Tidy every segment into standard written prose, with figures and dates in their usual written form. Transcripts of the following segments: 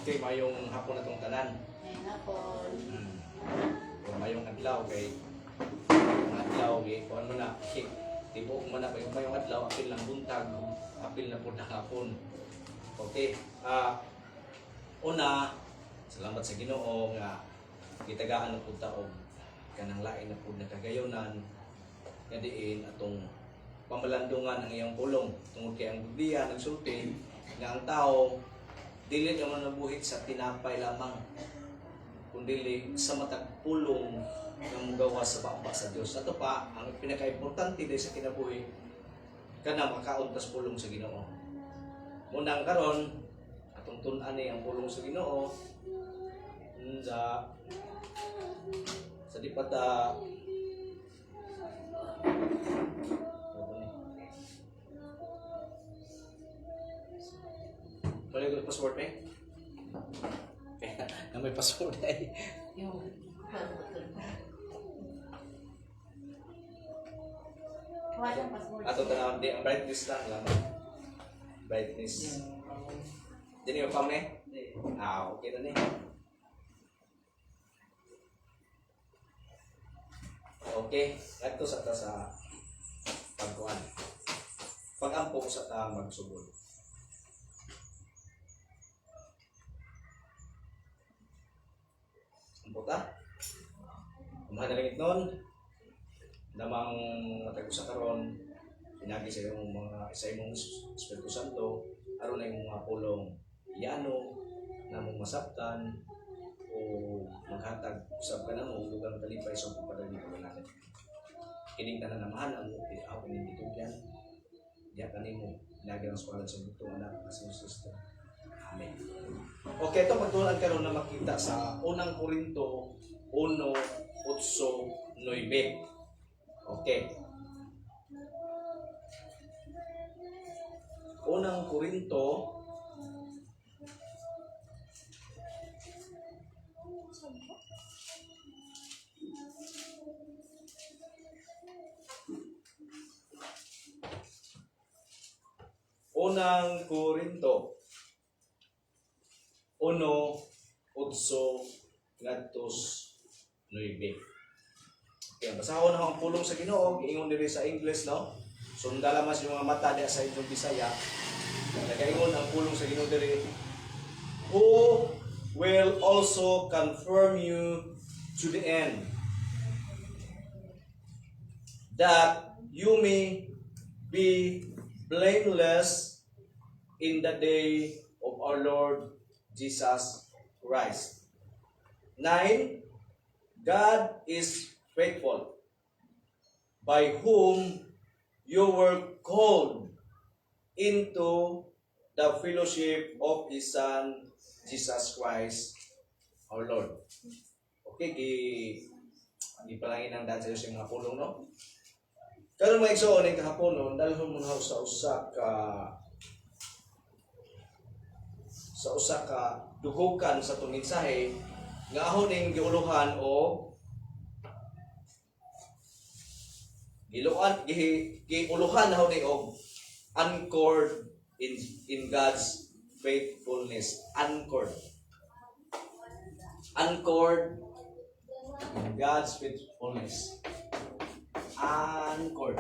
Okay, mayong hapon na itong tanan. May hapon. O mayong adlaw kay adlaw kay kuan mo na tibok mo na kay mayong adlaw apil lang buntag, apil na pud na hapon. Okay. Una, salamat sa Ginoo nga gitagaan na pud ta og kanang lain na pud nakagayonan nga diin atong pamalandungan ang iyang pulong tungod kay ang Biblia nagsulti nga ang tao dili naman nabuhit sa tinapay lamang kundi sa matag pulong nga mugawa sa baba sa Dios. Ato pa ang pinaka-importante dahil sa kinabuhi kana makaon tas pulong sa Ginoo. Munang karon atong tun-an ni ang pulong sa Ginoo sa dipata Balik ko password eh. Na may password eh. Yung walang password. Ato tanawon di ang brightness lang lamang. Brightness. Dini yung pam ne? Okay na ni. Okay, adto sa ta sa pagkuan. Pag-ampo sa ta magsugod. Amputa. Mahadalingit nun, namang matag sa karon, pinagi sa imong mga sa imong Espiritu Santo, aron na imong mga pulong iyano, namong masabtan o maghatag usab ka namo ug dugang kalipay sa pagpadali ko natin. Kining tanan namahan ang ako ning gitugyan. Diya kanimo pinagi ang eskwela sa butong anak sa Kristo. Amen. Okay, ito pagtulan karon na makita sa unang Korinto 1:8-9. Okay. Unang Korinto Unang Korinto 1:8-9. Okay, basahon na ang pulong sa Ginoo, giingon diri sa English, no? Sundala mas yung mga mata diya sa inyong Bisaya. Nagaingon ang pulong sa Ginoo diri, who will also confirm you to the end, that you may be blameless in the day of our Lord Jesus Christ. 9. God is faithful, by whom you were called into the fellowship of His Son, Jesus Christ, our Lord. Okay, gipalangin ang dahil sa Diyos yung mga pulong, no? Karon mga igsoon ang kahaponon, dalhon mo na sa usa ka dugukan sa itong mensahe nga ahon ning giuluhan o giuluhan na ni og anchored in God's faithfulness. Anchored in God's faithfulness. Anchored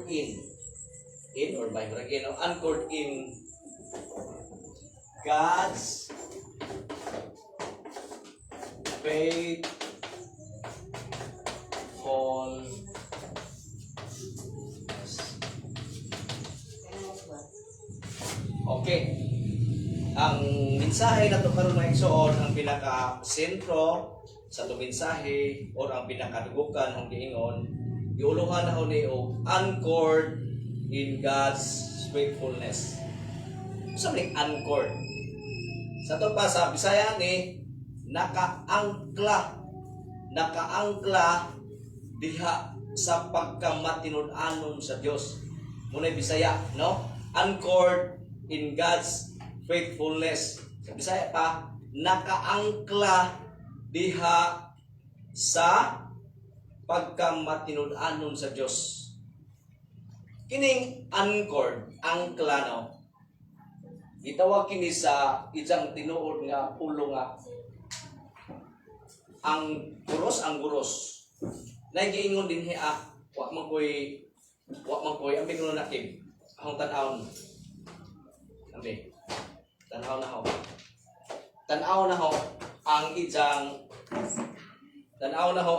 in or by again, anchored in God's faithfulness. Okay. Ang mensahe na ito karon na igsoon, ang pinaka-sentro sa itong mensahe o ang pinakadugukan ang giingon, giuluhan na ni o anchored in God's faithfulness. Sabi anchored. Sa ito pa sa Bisaya ni nakaangkla diha sa pagkamatinud-anon sa Dios. Muna Bisaya, no? Anchored in God's faithfulness. Sa Bisaya pa, nakaangkla diha sa pagkamatinud-anon sa Dios. Kining anchored, angkla, no? Gitawag kini sa isang tinuod nga pulo nga ang guros. Nagiingon din hiya, wa man koy ang bingon natin. Ang tan-aw. Ambi. Tan-aw na ho. Tan-aw na ho ang ijang tan-aw na ho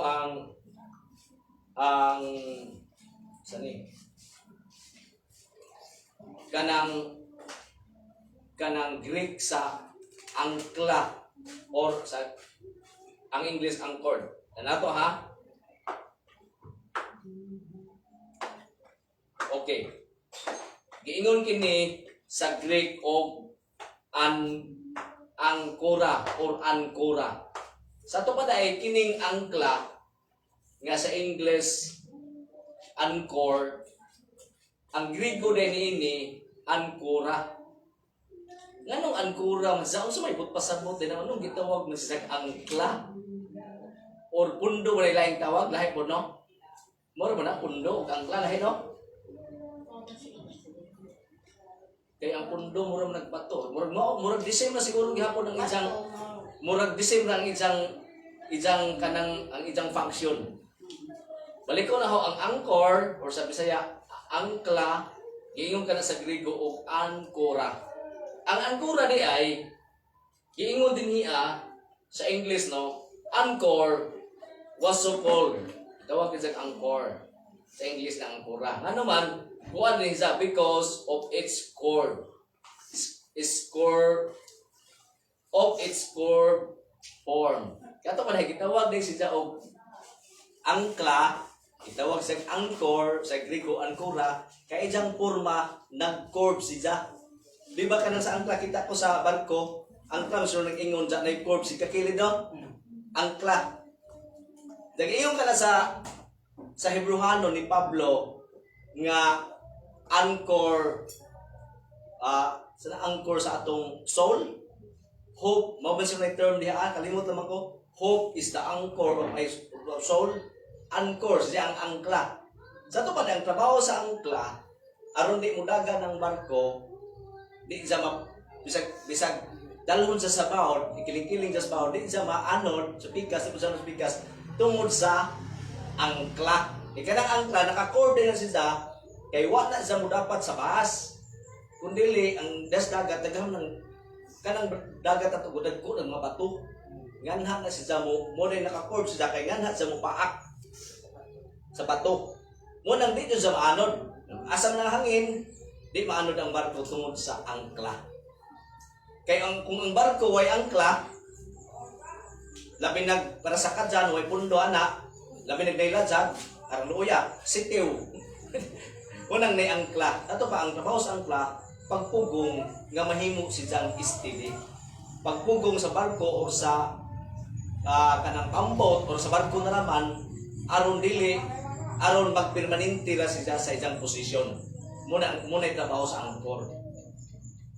ang sani kanang Greek sa angkla or sa ang English anchored. Nato ha? Okay. Giingon kini sa Greek og angkora or ankora. Sa to pa dai kining angkla nga sa English anchor, ang Grego din ini ankora. Nganong ankura masaon sa may pasabot din anong gitawag na sa angkla or pundo wala laing tawag lahi po no. Moro man na pundo ug angkla lahi no. Kay ang pundo murag nagpato. Murag disem na siguro gihapon ang ijang murag disem na ang ijang kanang ang ijang function. Balik ko na ho ang anchor or sa Bisaya angkla giingon kana sa Grego og ankora. Ang angkora di ay giingon din hiya sa English no. Anchor was so called. Tawag sa anchor. Sa English na angkora. Ano man kuan din siya because of its core. Its core of its core form. Kato man gitawag din siya og angkla, gitawag sa anchor sa Grego ankora kay ijang porma nag-curve siya. Di ba kanang sa angkla kita ko sa barko, angkla so nag-ingon sa na-curve si kakilid no? Angkla. Nag-ingon ka na sa Hebreano ni Pablo nga anchor sa anchor sa atong soul. Hope, mao ba siya term diha? Kalimot naman ko. Hope is the anchor of my soul. Anchor siya ang angkla. Sa to pa ang trabaho sa angkla, aron di mo dagan ang barko, di siya bisag dalhon sa sabaw, ikiling-kiling sa sabaw, di siya maanod sa pikas, tungod sa angkla. Kanang angkla naka-coordinate na siya kay wa na siya mo dapat sa baas. Kundili ang dagat daghang ng kanang dagat at ugod ko ng mga bato. Nganha na siya mo rin naka-curve siya kay nganha siya mo paak sa bato. Mo nang dito siya maanod. Asam ng hangin, di maanod ang barko tungod sa angkla. Kay kung ang barko way angkla, labi para sa kadyan way pundo ana, labi nagdayladjag aron luya, sitiw. Unang nay angkla. Ato pa ang trabaho sa angkla, pagpugong nga mahimo si Jang steady. Pagpugong sa barko o sa kanang pambot o sa barko na naman aron magpermanente ra siya sa ijang posisyon. Muna trabaho sa angkor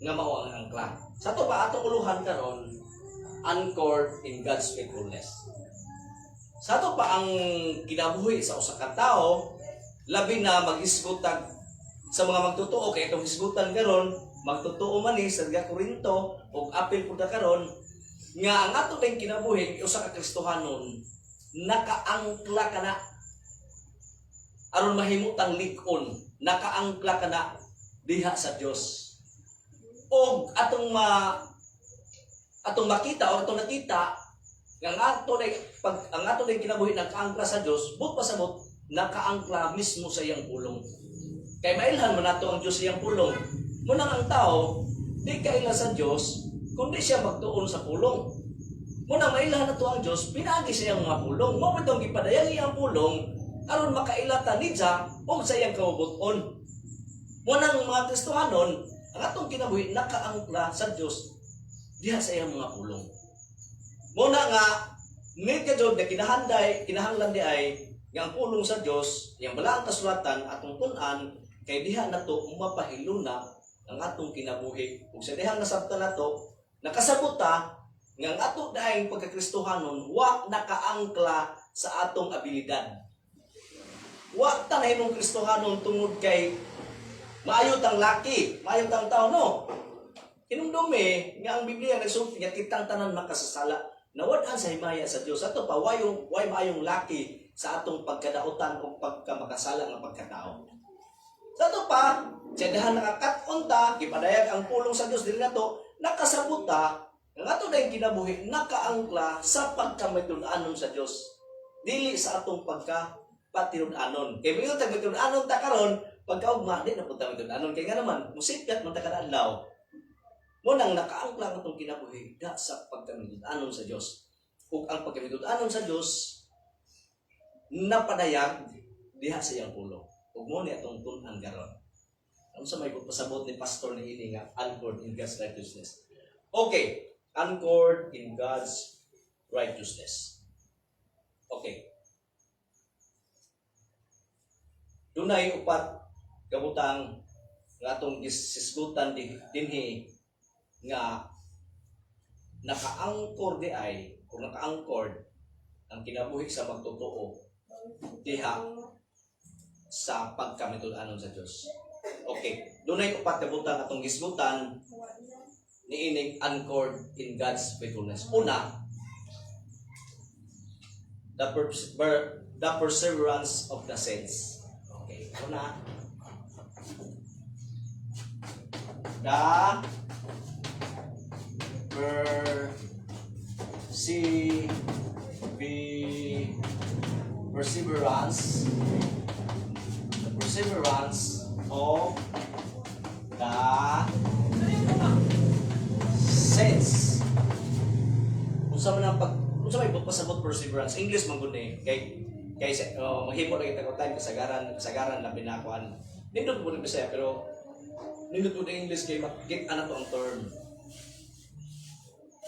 nga mao ang angkla. Sa to pa ato uluhan karon anchored in God's faithfulness. Sa to pa ang kinabuhi sa usa ka tawo labi na mag-isgutag sa mga magtutuo kay itong isgutan karon magtutuo man ni sa Korinto ug apil pud karon nga ang ato tayong kinabuhi usa ka Kristohanon nakaangkla kana aron mahimutang lig-on, nakaangkla kana diha sa Dios. Og atong makita o atong nakita nga ang ato day kinabuhi nakaangkla sa Dios, but pasabot nakaangkla mismo sa iyang pulong. Kay mailhan man nato ang Dios sa iyang pulong. Munang ang tao di kaila sa Dios kundi siya magtuon sa pulong. Munang mailhan nato ang Dios pinaagi sa iyang mga pulong. Mao bitong gipadayang iyang pulong aron makailatan ni Diya o sa iyang kabubuton. Munang mga Kristohanon, ang atong kinabuhi nakaangkla sa Dios diha sa iyang mga pulong. Muna nga need ka jud na kinahanglan di ay nga ang pulong sa Dios, yang balaang kasulatan atong tun-an kay diha nato mapahiluna ang atong kinabuhi. Ug sa diha nasabtan nato, nakasabot ta nga ang ato daayng pagkakristohanon wa nakaangkla sa atong abilidad. Wa ta nahimong kristohanon tungod kay maayo tang laki, maayo tang tao, no? Hinumdumi nga ang Biblia nagsulti nga kitang tanan makasasala. Nawad-an sa himaya sa Dios. Ato pa way maayong laki sa atong pagkadautan o pagkamakasala ng pagkatao. Sa ato pa, sa dahan nakakaton ta, gipadayag ang pulong sa Dios dili nato, nakasabot ta ang ato dayng kinabuhi nakaangkla sa pagkamatud-anon sa Dios. Dili sa atong pagkapatinud-anon. Kay biyo tag matud-anon ta karon, pagkaugma di na punta matud-anon kay nga naman musipyat man ta kada adlaw. Mo nang nakaangkla ang atong kinabuhi da sa pagkamatud-anon sa Dios. Ug ang pagkamatud-anon sa Dios napadayag diha sa iyang pulo. Ug mo ni atong tun-an karon. Ano sa may pasabot ni pastor ni ini nga anchored in God's righteousness. Okay, anchored in God's righteousness. Okay. Dunay upat kabutang nga atong gisisgutan dinhi nga naka-anchor di ay kung naka-anchored ang kinabuhi sa magtotoo diha sa pagkamatud-anon sa Dios. Okay, dunay upat ka butang atong gisgutan niining anchored in God's faithfulness. Una, the perseverance of the saints. Okay, una, the perseverance of the saints. Unsa may pasabot perseverance? English man gud ni kay maghimo lagi ta time kasagaran na binakuan. Nindot mo ni Bisaya pero nindot mo ni English kay makit ana to ang term.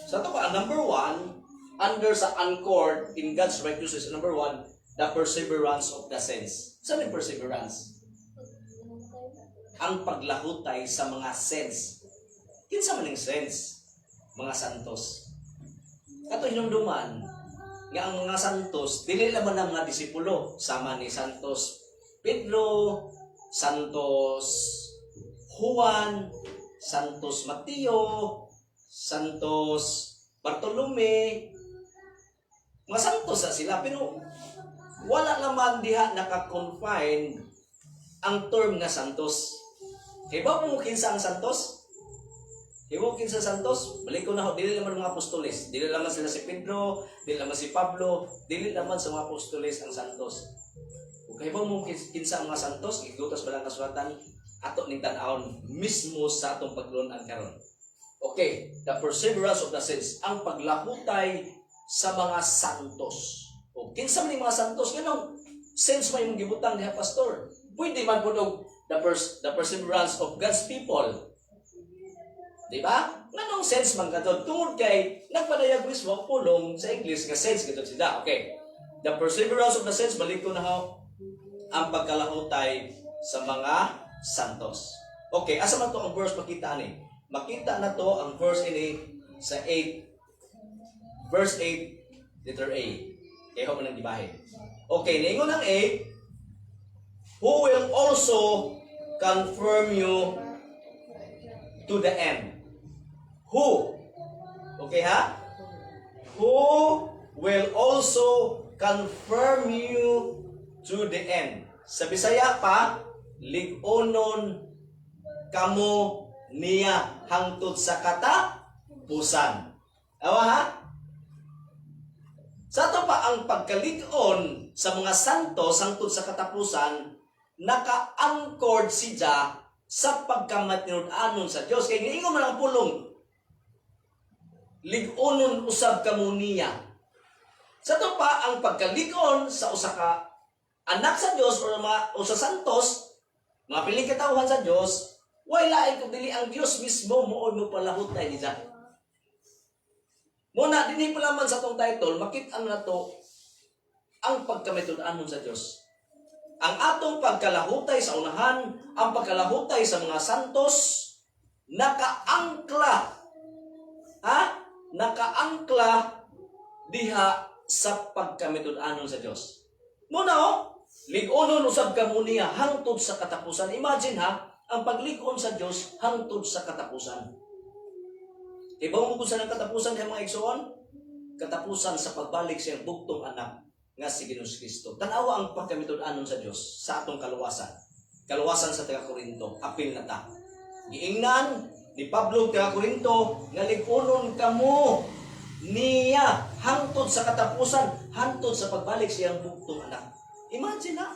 Sa to pa number 1 under sa anchored in God's righteousness. Number 1, the perseverance of the saints. Saan yung perseverance? Ang paglahutay sa mga saints. Kinsa man yung saints? Mga santos. Ato hinumduman nga ang mga santos dili laman ang mga disipulo sama ni Santos Pedro, Santos Juan, Santos Mateo, Santos Bartolome. Mga santos na sila pero wala naman diha naka-confine ang term nga santos. Kaya ba mo kinsa ang santos? Iwo kinsa santos, balik ko na ho, dili naman mga apostoles. Dili naman sila si Pedro, dili naman si Pablo, dili naman sa mga apostoles ang santos. Kung kayo mo kinsa ang mga santos, igutas ba lang kasulatan, ato ning tan-awon mismo sa atong paglunan karon. Okay, the perseverance of the saints, ang paglahutay sa mga santos. O kinsa man mga santos nganong sense may mong gibutang diha pastor. Pwede man pud og the perseverance of God's people. Diba? Nganong sense man kadto tungod kay nagpadayag mismo pulong sa English nga sense kadto sila. Okay. The perseverance of the saints, balik ko na ho ang pagkalahutay sa mga santos. Okay, asa man to ang verse makita ni? Makita na to ang verse ini sa 8. Verse 8, letter A. Kaya ho man ang gibahin. Okay, niingon ang 8, who will also confirm you to the end. Who? Okay ha? Who will also confirm you to the end. Sa Bisaya pa, lig-onon kamo niya hangtod sa katapusan. Awa ha? Sa ito pa ang pagkalig-on sa mga santos hangtod sa katapusan, naka-anchored siya sa pagkamatinud-anon sa Dios. Kaya niingon man ang pulong, lig-onon usab kamo niya. Sa ito pa ang pagkalig-on sa usa ka anak sa Dios o sa santos, mga piling katawhan sa Dios, way lain kung dili ang Dios mismo mo palahutay niya. Muna, dinhi pa lamang sa itong title, makita na to ang pagkamatud-anon sa Dios. ang atong pagkalahutay sa unahan, ang pagkalahutay sa mga santos, nakaangkla, nakaangkla diha sa pagkamitud-anon sa Dios. Muna lig-onon usab ka mo niya hangtod sa katapusan. Imagine ang paglig-on sa Dios hangtod sa katapusan. Ibaw mo kung saan ang katapusan ng mga igsoon? Katapusan sa pagbalik sa iyang bugtong anak nga si Ginoong Kristo. Tanawa ang pagkamitud-anon sa Dios sa atong kaluwasan. Kaluwasan sa taga-Korinto, apil na ta. Giingnan ni Pablo taga-Korinto nga lig-onon kamo niya hangtod sa katapusan, hangtod sa pagbalik sa iyang bugtong anak. Imagine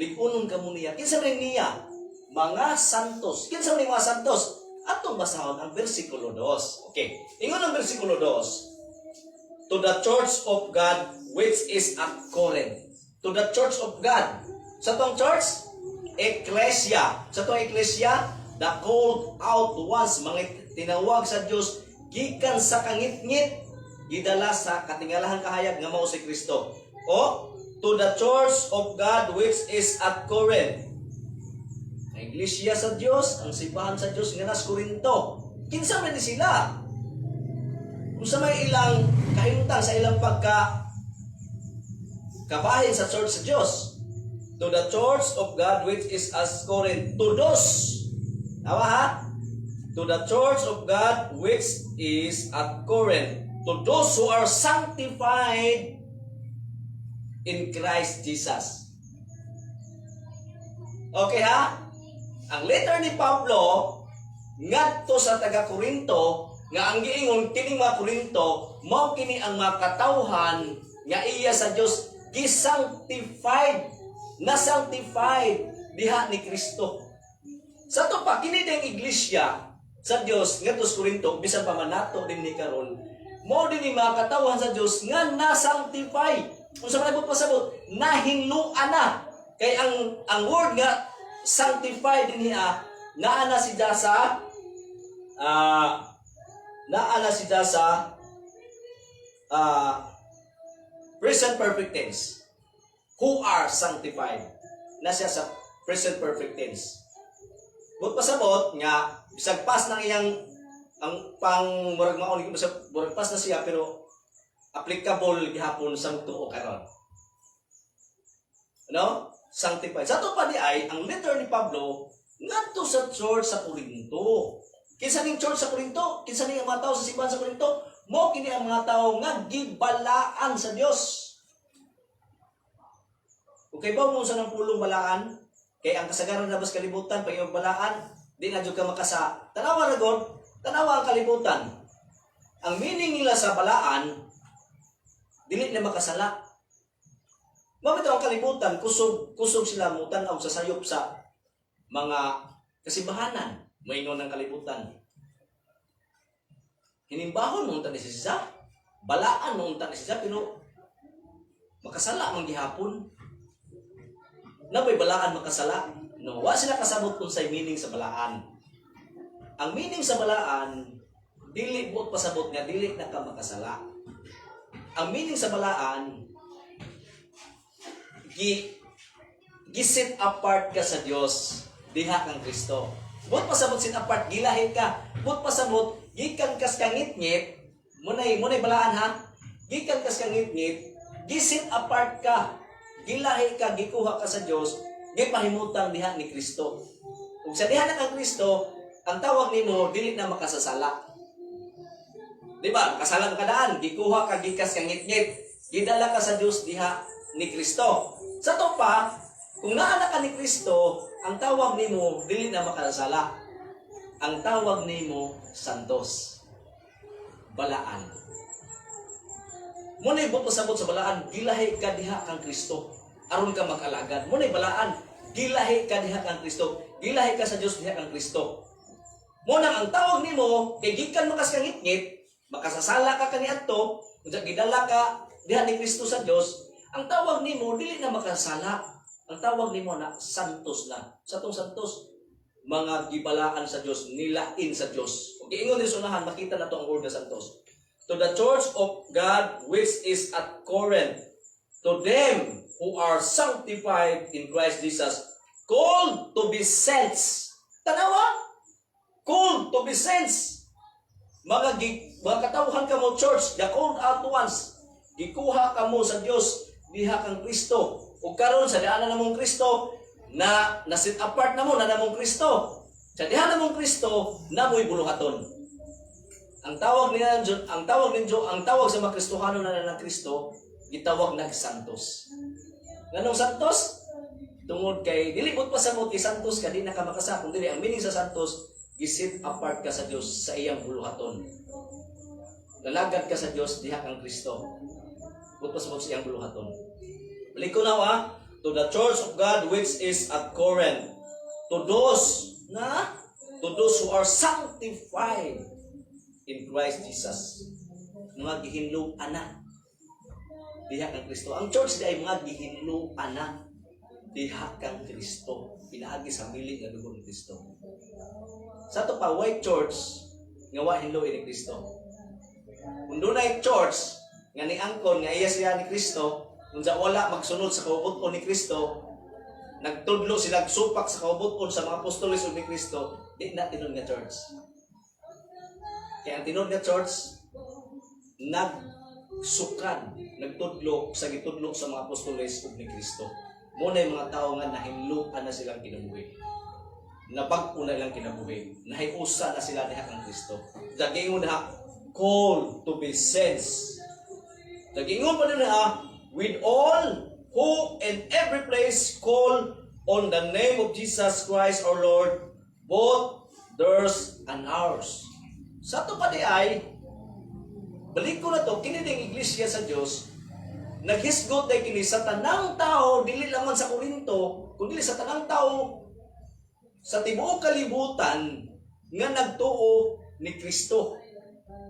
lig-onon kamo niya. Kinsa rin niya? Mga santos. Kinsa rin mga santos? Atong basahon ang versikulo 2. Okay. Ingon ang versikulo 2. To the church of God which is at Corinth. To the church of God. Sa tong church, ecclesia. Sa tong ecclesia, the called out ones, mga tinawag sa Dios gikan sa kangit-ngit, gidala sa katingalahan kahayag nga mao si Kristo. O to the church of God which is at Corinth. Ang iglesia sa Dios, ang simbahan sa Dios nga nas Korinto. Kinsa man ni sila? Kung sa may ilang kahimtang sa ilang kabahin sa church sa Dios. To the church of God which is at Corinth. To those. Tawa To the church of God which is at Corinth. To those who are sanctified in Christ Jesus. Okay Ang letter ni Pablo ngadto sa taga-Korinto nga ang giingon kining mga Korinto mao kini ang mga katawhan nga iya sa Dios gisanctified, na sanctified diha ni Kristo. Sa to pa kini ding iglesia sa Dios ngadto sa Korinto bisan pa man nato din ni karon mao din ni mga katawhan sa Dios nga na-sanctify. Unsa man pasabot nahinluan na kay ang word nga sanctified din niya naana si Dasa present perfect tense. Who are sanctified. Na siya sa present perfect tense. But pasabot nga bisag pas ng iyang ang pang murag maon bisag murag pas na siya pero applicable gihapon sa tuo karon. Sanctified. Sa to pa di ay ang letter ni Pablo ngadto sa church sa Korinto. Kinsa ning church sa Korinto? Kinsa ning mga tawo sa simbahan sa Korinto? Mao kini ang mga tawo nga gibalaan sa Dios. Okay ba mo sa nang pulong balaan? Kay ang kasagaran na bas kalibutan pag yung balaan, di na jud ka makasa. Tanawa ra gud, tanawa ang kalibutan. Ang meaning nila sa balaan dili na makasala. Mamito ang kalibutan, kusog sila mo tanaw sa sayop sa mga kasimbahanan. Maingon ng kalibutan. Hinimbahon mo ni siya, balaan mo ni siya, pero makasala mong gihapon. Na may balaan makasala? No, wa sila kasabot kung say meaning sa balaan. Ang meaning sa balaan, dili buot pasabot nga dili na ka makasala. Ang meaning sa balaan, gisit apart ka sa Dios diha kang Kristo. But pasabot sit apart gilahi ka. But pasabot gikan kas kangit-ngit. Munay balaan Gikan kas kangit-ngit, gisit apart ka. Gilahi ka, gikuha ka sa Dios, gipahimutang diha ni Kristo. Ug sa diha na kang Kristo, ang tawag nimo dili na makasasala. Di ba? Kasalang kadaan, gikuha ka gikas kangit-ngit. Gidala ka sa Dios diha ni Kristo. Sa to pa, kung naana ka ni Kristo, ang tawag nimo dili na makasala. Ang tawag nimo santos. Balaan. Munay buto sabot sa balaan, gilahi ka diha kang Kristo. Aron ka mag-alagad. Munay balaan, gilahi ka diha kang Kristo. Gilahi ka sa Dios diha kang Kristo. Munang ang tawag nimo kay gikan makas kangit-ngit, makasasala ka kaniadto, unya gidala ka diha ni Kristo sa Dios. Ang tawag nimo dili na makasala. Ang tawag nimo na santos na. Sa tong santos, mga gibalaan sa Dios, nilain sa Dios. Okay, ingon din sunahan, makita na to ang word na santos. To the church of God which is at Corinth. to them who are sanctified in Christ Jesus, called to be saints. Tanawa? Called to be saints. Mga katawhan ka mo, church, the called out ones. Gikuha ka mo sa Dios, diha kang Kristo. Ug karon sa daanan namong Kristo, na sit apart na mo na namong Kristo. Sa diha namong Kristo, namoy buluhaton. Ang tawag sa mga Kristohano na ng Kristo, gitawag na santos. Nganong santos? Tungod kay dili mo pa sa mo kay santos ka di na ka makasa, kung dili ang meaning sa santos, gisit apart ka sa Dios sa iyang buluhaton. Lalagad ka sa Dios diha kang Kristo. Butos mo sa iyang buluhaton. Balik ko na to the church of God which is at Corinth, to those who are sanctified in Christ Jesus. Mga gihinlo anak diha kang Kristo. Ang church di ay mga gihinlo anak diha kang Kristo. Pinaagi sa milig nga dugo ni Kristo. Sa to pa white church nga wa hinlo ni Kristo. Kung dunay church nga niangkon nga iya siya ni Kristo, kung sa wala magsunod sa kaubuton ni Kristo, nagtudlo sila supak sa kaubuton sa mga apostoles ni Kristo, di na tinod nga church. Kaya ang tinod nga church, nagsukad, nagtudlo sa gitudlo sa mga apostoles ni Kristo. Muna yung mga tao nga nahinluan na silang kinabuhi. Nabag-o na lang kinabuhi. Nahiusa na sila diha kang Kristo. Dagingon na call to be saints. Dagingon pa na with all who in every place call on the name of Jesus Christ our Lord, both theirs and ours. Sa to pa di ay, balik ko na to, kini ding iglesia sa Dios, naghisgot day kini sa tanang tao, dili lamang sa Korinto, kundi sa tanang tao sa tibuok kalibutan nga nagtuo ni Kristo.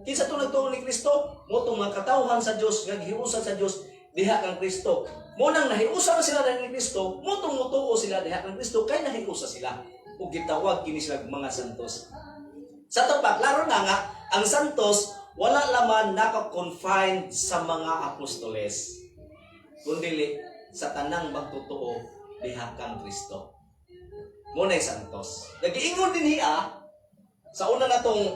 Kinsa to nagtuo ni Kristo? Mo tong mga katawhan sa Dios nga gihiusan sa Dios diha kang Kristo. Mo nang nahiusa sila ni Kristo, mo tong mutuo sila diha kang Kristo kay nahiusa sila. Ug gitawag kini sila mga santos. Sa to pa klaro na nga ang santos wala laman naka-confined sa mga apostoles, kundi sa tanang magtutuo diha kang Kristo. Muna'y santos. Nagiingon din hiya sa una natong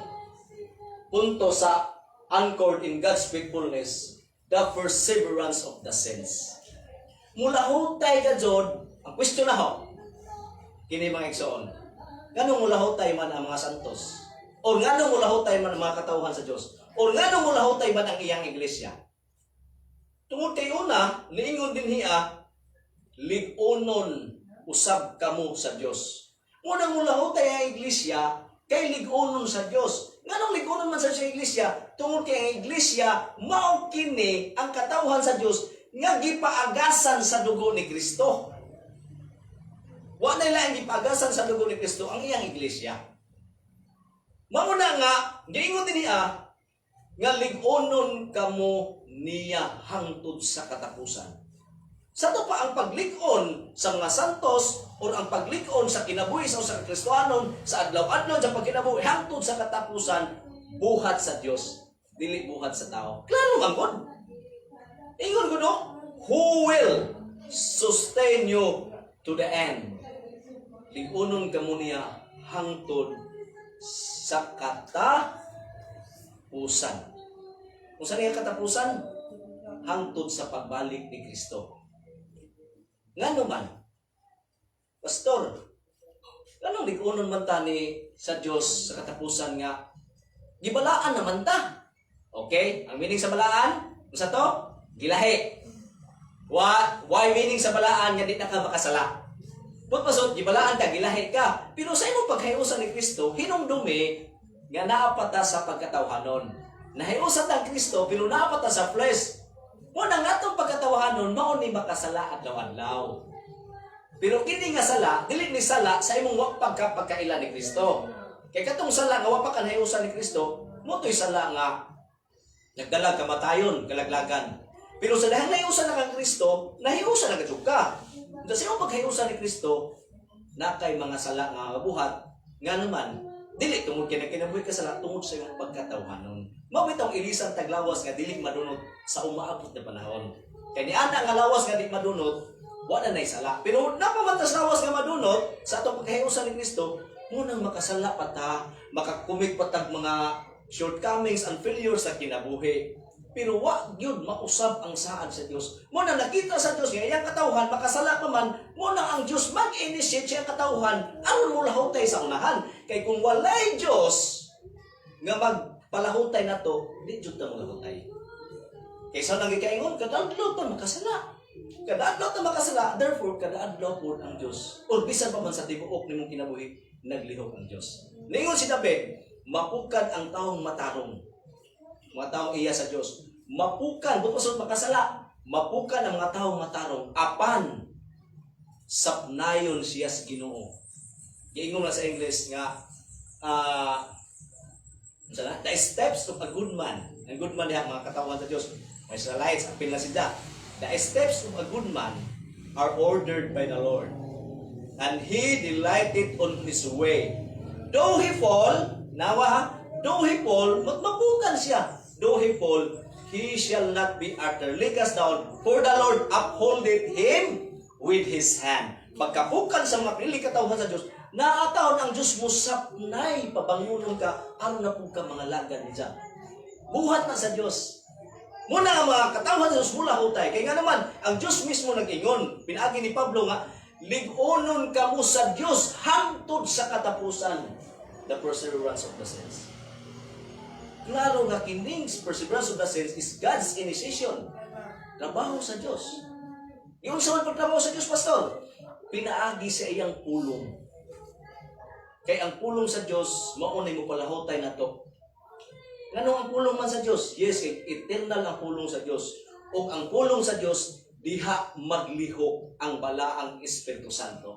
punto sa anchored in God's faithfulness, the perseverance of the saints. Mula hutay ka Jod, ang question na ho, kini mga igsoon, ganong mula hutay man ang mga santos? O ganong mula hutay man ang mga katawhan sa Diyos? O ganong mula hutay man ang iyang iglesia? Tungod kay una, niingon din hiya, lig-unon usab kamo sa Dios. Unang mula hutay ang iglesia kay lig-unon sa Dios. Nganong lig-unon man sa iglesia? Tungod kay ang iglesia mao kini ang katawhan sa Dios nga gipaagasan sa dugo ni Kristo. Wa na lang gipaagasan sa dugo ni Kristo ang iyang iglesia. Mao na nga giingon din niya nga lig-unon kamo niya hangtod sa katapusan. Sa to pa ang paglig-on sa mga santos o ang paglig-on sa kinabuhi sa Kristohanon sa adlaw-adlaw sa pagkinabuhi hangtod sa katapusan, buhat sa Dios, dili buhat sa tao. Klaro man gud. Ingon gud who will sustain you to the end. Lig-unon kamo niya hangtod sa katapusan. Kung saan niya katapusan? Hangtod sa pagbalik ni Kristo. Ngano man, Pastor, anong lig-unon man ta ni sa Dios sa katapusan nga gibalaan naman ta? Okay? Ang meaning sa balaan, unsa to? Gilahi. Why meaning sa balaan nga di na ka makasala? Pagpasot, gibalaan ka, gilahi ka. Pero sa imong paghiusan ni Kristo, hinumdumi nga naapata sa pagkatawhanon. Nahiusan ang Kristo, pero naapata sa flesh. Muna nga itong pagkatawahanon, mao ni makasala adlaw-adlaw. Pero kini nga sala, dili ni sala sa imong wa pagkaila ni Kristo. Kay katong sala nga wa pa kan hiusan ni Kristo, mo to'y sala nga nagdala kamatayon, kalaglagan. Pero sa dahang nahiusan na kang Kristo, nahiusan na kadyo ka. Sa imong paghiusan ni Kristo, na kay mga sala nga mabuhat, nga naman, dili tungod kay kinabuhi ka sala tungod sa imong pagkatawhanon. Mao bitong ilisan taglawas nga dili madunot sa umaabot na panahon. Kaya ni ana nga lawas nga di madunot, wala na sala. Pero napamantas lawas nga madunot sa atong pagkahiusan ni Kristo, munang makasala pa ta, makakumik pa tag mga shortcomings and failures sa kinabuhi. Pero wa gyud mausab ang saad sa Dios. Muna nakita sa Dios nga iyang katawhan makasala pa man, muna ang Dios mag-initiate siya katawhan aron mo lahutay sa unahan. Kay kung walay Dios nga magpalahutay nato, di jud ta mo lahutay. Kaysa nang gikaingon kadadlaw ta makasala. Kadadlaw ta makasala, therefore kadadlaw pod ang Dios. Or bisan pa man sa tibuok nimong kinabuhi, naglihok ang Dios. Ningon si David, mapukad ang taong matarong. Mga taong iya sa Diyos. Mapukan, bukod makasala. Mapukan ang mga taong matarong. Apan, sapnayon siya sa Ginoo. Giingon na sa English nga, the steps of a good man. Ang good man niya, mga katawan sa Diyos. May Israelites, apil na sila. The steps of a good man are ordered by the Lord. And he delighted on his way. Though he fall, though he fall, magmapukan siya. Though he fall, he shall not be utterly cast down, for the Lord upholdeth him with his hand. Pagkapukan sa mga pinili katawhan sa Diyos, naataon ang Diyos mo sapnay, pabangunon ka, aron na po ka mga lagad niya. Buhat na sa Diyos. Muna ang mga katawhan sa Diyos mula hutay. Kaya nga naman, ang Diyos mismo nag-ingon. Pinagi ni Pablo nga, lig-onon ka mo sa Diyos hangtod sa katapusan. The perseverance of the saints. Klaro nga kining perseverance of the saints is God's initiation. Trabaho sa Diyos. Yung sa pagtrabaho sa Diyos, pastor, pinaagi sa iyang pulong. Kaya ang pulong sa Diyos, maunay mo palahotay na to. Ano ang pulong man sa Diyos? Yes, eternal ang pulong sa Diyos. O ang pulong sa Diyos, diha maglihok ang balaang Espiritu Santo.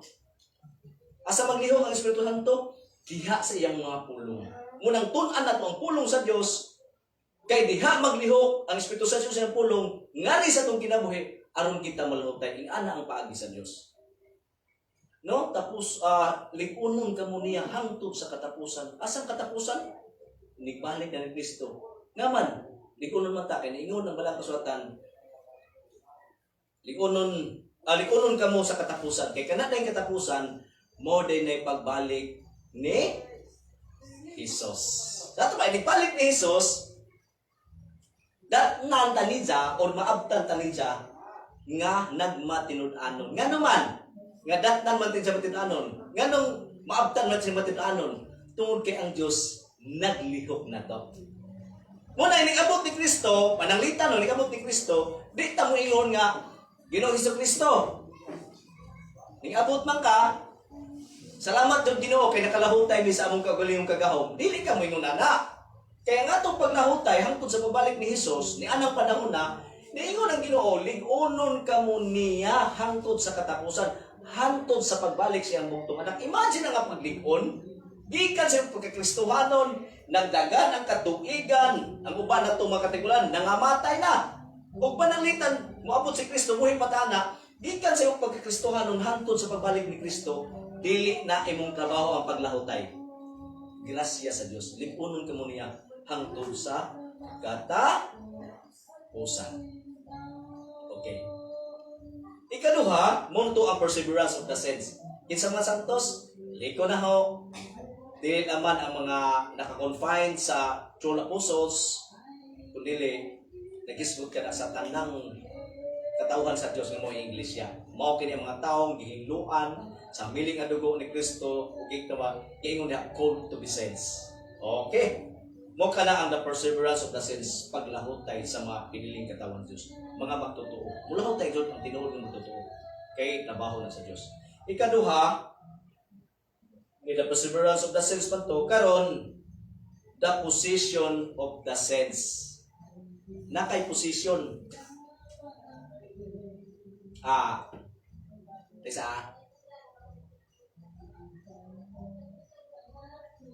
Asa maglihok ang Espiritu Santo? Diha sa iyang mga pulong. Munang tunan nato ang pulong sa Dios kay diha maglihok ang Espiritu Santo sa iyang pulong ngari sa atong kinabuhi aron kita malahutay ingana ang paagi sa Dios. No? Tapos lig-unon kamo niya hangtod sa katapusan. Asang katapusan? Nigbalik na ni Kristo. Ngaman, lig-unon man ta kay niingon ang balang kasulatan. Lig-unon kamo sa katapusan kay kana day katapusan mo day nay pagbalik ni Jesus. Dato ba ipalit ni Jesus dat nan tanidja or maabtan tanidja nga nagmatinud-anon. Nga naman nga dat nan man tinja matinud-anon. Nganong maabtan man sa matinud-anon tungod kay ang Dios naglihok na to. Muna ining-abot ni Kristo, pananglitan no ining-abot ni Kristo, di ta mo ingon nga Ginoong Hesukristo. Ning-abot man ka, salamat jud Ginoo kay nakalahutay mi sa among kagalingong kagahom. Dili ka mo ingon ana. Kaya nga tong paglahutay hangtod sa pabalik ni Hesus ni anang panahon na niingon ang Ginoo, lig-onon kamo niya hangtod sa katapusan, hangtod sa pagbalik siyang bugtong anak. Imagine nga paglig-on, gikan sa pagkakristohanon, nagdagan ang katuigan, ang uban na itong mga katigulan, nangamatay na. Ug pananglitan, moabot si Kristo, muhing patana, gikan sa pagkakristohanon hangtod sa pagbalik ni Kristo, dili na imong trabaho ang paglahutay. Grasya sa Dios. Lipunon ka mo niya hangtod sa katapusan. Okay. Ikaduha, munto ang perseverance of the saints. Kinsa mga santos, liko na ho. Dili naman ang mga naka-confine sa true apostles, kundi nagisgot ka na sa tanang katawhan sa Dios nga mo iglesia. Mao kini ang mga taong gihinluan sa miling nga dugo ni Kristo ug gitama kiingon niya called to be saints. Okay. Mo kana ang the perseverance of the saints paglahutay sa mga piniling katawan sa Dios. Mga magtotoo. Mulahutay jud ang tinuod nga magtotoo kay trabaho na sa Dios. Ikaduha, the perseverance of the saints man to karon the position of the saints. Nakay position. Isa.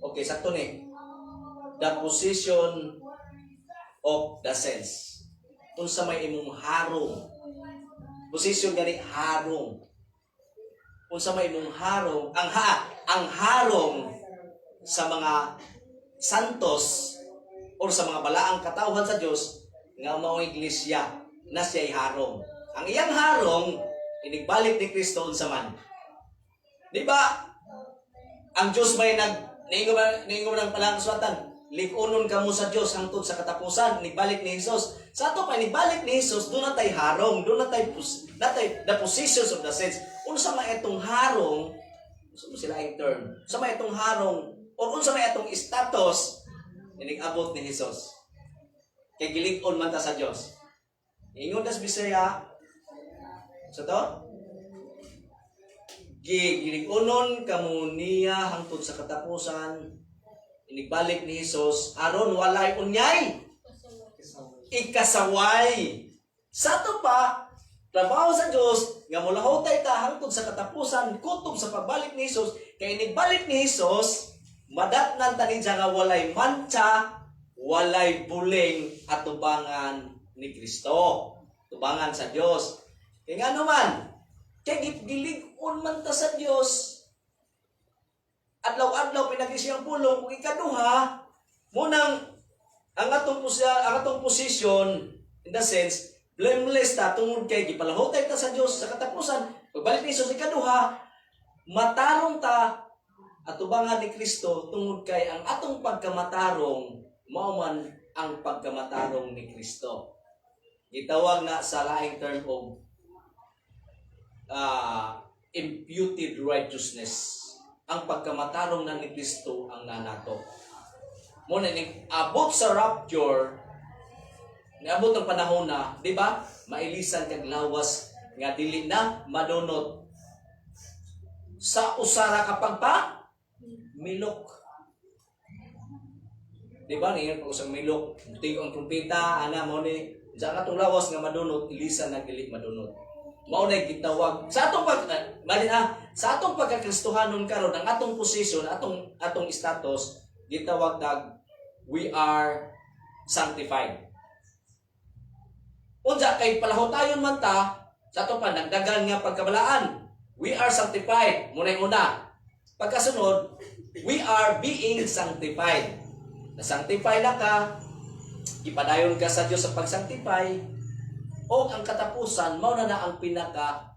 Okay, sakto ni. The position of the saints. Kung sa may imong harong. Position gani harong. Kung sa may imong harong, ang harong sa mga santos o sa mga balaang katawhan sa Dios nga mao iglesia na siya'y harong. Ang iyang harong inigbalik ni Kristo unsa man. Di ba? Ang Diyos may niingon ng palang-suwatan, lig-unon kamo sa Dios hangtod sa katapusan, nigbalik ni Hesus. Sa ato pa nigbalik ni Hesus, doon na tay harong, doon na tay the positions of the saints. Unsa man itong harong, unsa mo sila ang term? Unsa man itong harong o unsa man itong status inig-abot ni Hesus. Kay gilig-on man ta sa Dios. Ingon das Bisaya, sa to? Gilig-unon kamo niya hangtod sa katapusan, inigbalik ni Hesus aron walay unyay ikasaway. Sa to pa, trabaho sa Dios nga molahotay ta hangtod sa katapusan kutob sa pagbalik ni Hesus, kay inigbalik ni Hesus madatnan ta ninja nga walay mancha, walay buling at tubangan ni Kristo, tubangan sa Dios. Kay nga naman, kay gilig-on man ta sa Dios, adlaw-adlaw pinagisiyang pulong kung ikaduha munang ang atong posisyon in the sense blameless ta tungod kay gipalahotay ta sa Dios sa katapusan. Pagbalik ni Jesus ikaduha, matarong ta at tubangan ni Kristo tungod kay ang atong pagkamatarong mao man ang pagkamatarong ni Kristo. Gitawag na sa laing term of imputed righteousness. Ang pagkamatarong na ni Kristo ang nanato. Muna abot sa rapture, niabot ang panahon na, di ba? Mailisan kag lawas nga dili na madunot sa usara kapag pa milok. Di ba? Ngayon pag usang milok, tingong trumpeta, ana mo ni, sa atong lawas nga madunot, ilisan na dili madunot. Mao na gitawag sa atong sa atong pagkakristohanon karon, ang atong position, atong status gitawag tag we are sanctified. Unsa kay palahotayon man ta sa atong panagdagan nga pagkabalaan, we are sanctified muna una. Pagkasunod, we are being sanctified. Na-sanctify na ka, ipadayon ka sa Dios sa pag-sanctify. O ang katapusan, mao na ang pinaka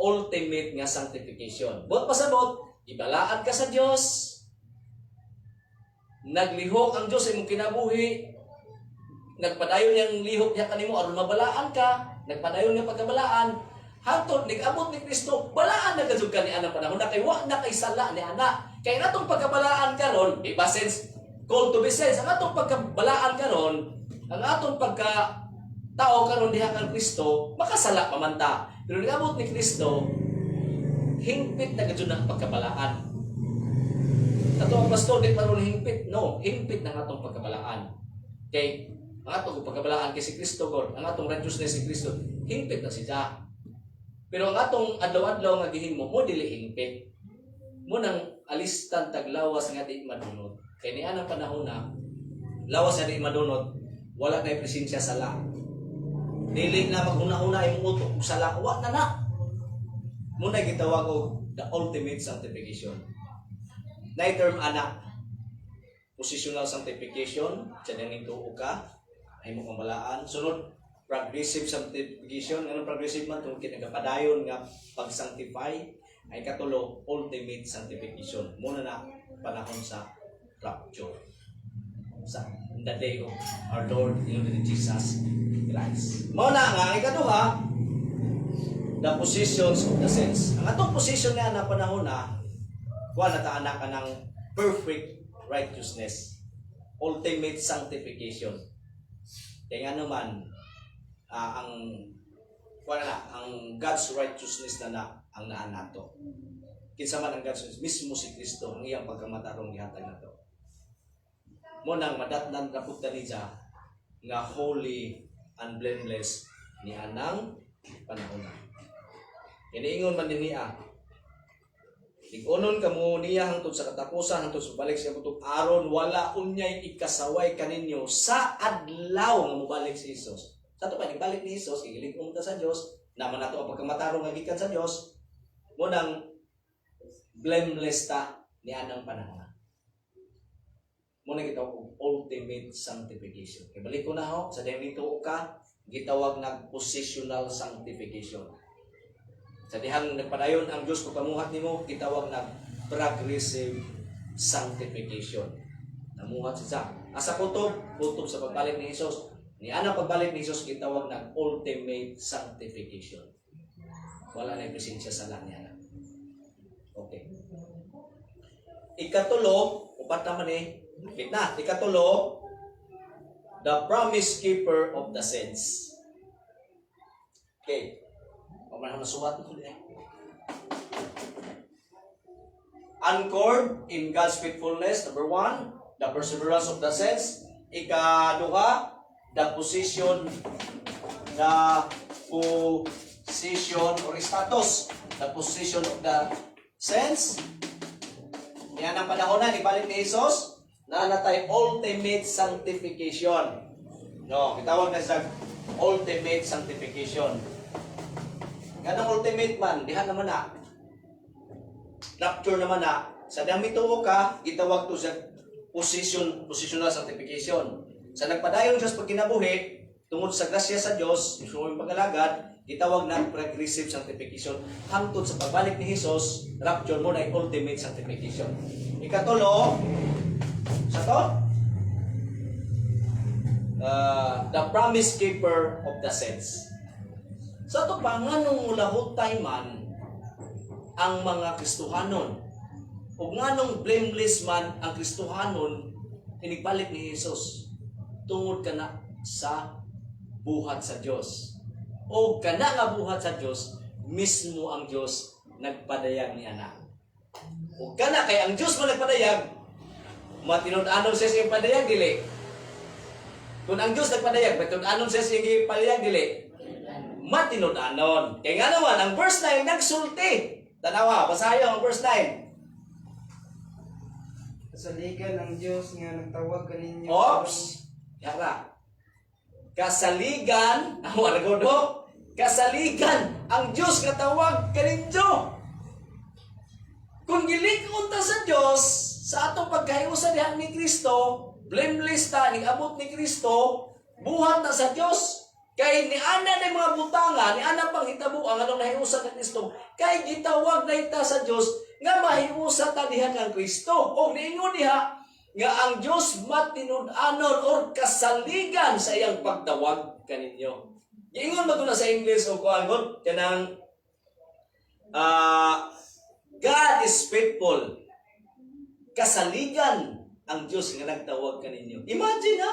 ultimate nga sanctification. Bot pasabot, ibalaan ka sa Dios. Naglihok ang Dios sa imong kinabuhi. Nagpadayon yang lihok niya kanimo aron mabalaan ka. Nagpadayon nga pagkabalaan. Hangtod nigabot ni Kristo, balaan na gadzud ka ni ana panahon na kay wa na kay sala ni ana. Kay atong pagkabalaan karon, iba sense call to be sense. Ang atong pagkabalaan karon, ang atong pagka tao karon diha kang Kristo, makasala pa man ta. Pero nigabot ni Kristo, hingpit na gadzud ang pagkabalaan. Ato ang pastor di pa ron hingpit, no, hingpit na atong pagkabalaan. Kay ang atong pagkabalaan kay si Kristo God, ang atong righteousness si Kristo, hingpit na siya. Pero ang atong adlaw-adlaw nga gihimo mo dili hingpit. Mo nang alistan taglawas nga di madunot. Kay niya ang panahon na lawas nga di madunot, wala na presensya sala. Dili na maghuna-huna imong utok sa lawa na na. Muna gitawag og the ultimate sanctification. Na term ana. Positional sanctification, sa nang tuo ka ay mo kamalaan. Sunod, progressive sanctification. Anong progressive man tungkol nagapadayon nga pag-sanctify ay katulo ultimate sanctification. Muna na panahon sa rapture. Sa the day of our Lord Jesus Christ. Mao na nga ikaduha, the positions of the saints. Ang atong position nga na panahon na kuha na ta anak ka ng perfect righteousness, ultimate sanctification. Kaya nga naman ang God's righteousness na ang naan nato. Kinsa man ang God's righteousness, mismo si Kristo ang iyang pagkamatarong gihatag nato. Mo nang madatnan raputan niya nga holy and blameless ni anang panahon. Iniingon man din niya, ig-unon kamo niya hangtod sa katapusan, hangtod sa balik sa butong aron wala unyay ikasaway kaninyo sa adlaw nga mobalik si Jesus. Sa to pa balik ni Jesus, igilig ta sa Dios, naman nato ang pagkamatarong nga gikan sa Dios, mo nang blameless ta ni anang panahon. Muna kita ultimate sanctification. Ibalik ko na ho, sa dahil nito ka, gitawag na positional sanctification. Sa dihang nagpadayon ang Dios kung pamuhat nimo, gitawag na progressive sanctification. Namuhat siya. Asa kutob sa pagbalik ni Hesus. Ni ana pagbalik ni Hesus gitawag na ultimate sanctification. Wala na presensya sa langit. Okay. Ikatulo, upat naman ikatulo, the promise keeper of the saints. Okay. Pamahan na suwat ko Anchored in God's faithfulness, number 1, the perseverance of the saints. Ikaduha, the position or status, the position of the saints. Yan ang panahon na ibalik ni Jesus na natay ultimate sanctification. No, itawag na sa ultimate sanctification. Ganang ultimate man, dihan naman na. Rapture naman na. Sa dami tuo ka, itawag to sa positional sanctification. Sa nagpadayong Diyos pag kinabuhi, tungod sa grasya sa Diyos, yung pag-alagad, itawag na progressive sanctification. Hangtod sa pagbalik ni Jesus, rapture mo na ultimate sanctification. Ikatulo, sa to? The promise keeper of the saints. Sa to pa, nga nung lahutay man ang mga Kristohanon, o nga nung blameless man ang Kristohanon, inigbalik ni Jesus, tungod ka na sa buhat sa Diyos. O kana nga buhat sa Diyos, mismo ang Diyos nagpadayag ni anak. O kana kay ang Diyos mo nagpadayag, matinud-anon siya siyang padayag, dili. Kung ang Diyos nagpadayag, matinud-anon siya siyang padayag, dili. Matinud-anon. Kaya nga naman, ang verse 9 nagsulti. Tanawa, basahin ang verse 9. Kasaligan ang Diyos nga nagtawag kaninyo. Oops! Yara. Kasaligan, ang walagodo, kasaligan ang Diyos nga tawag kaninyo. Kung gilikon ta sa Diyos, sa atong pagkahiusa diha ni Kristo, blameless ta, abot ni Kristo, buhat na sa Diyos. Kay ni ana na mga butanga, ni ana pang hitabo ang anong nahiusa ni Kristo, kay gitawag na ita sa Diyos, nga mahiusa ta diha ng Kristo. O niingon diha, nga ang Diyos matinud-anon or kasaligan sa iyang pagtawag kaninyo. Iingon ba ito na sa English o kuangon? Kanang, God is faithful. Kasaligan ang Diyos nga nagtawag kaninyo. Imagine ha,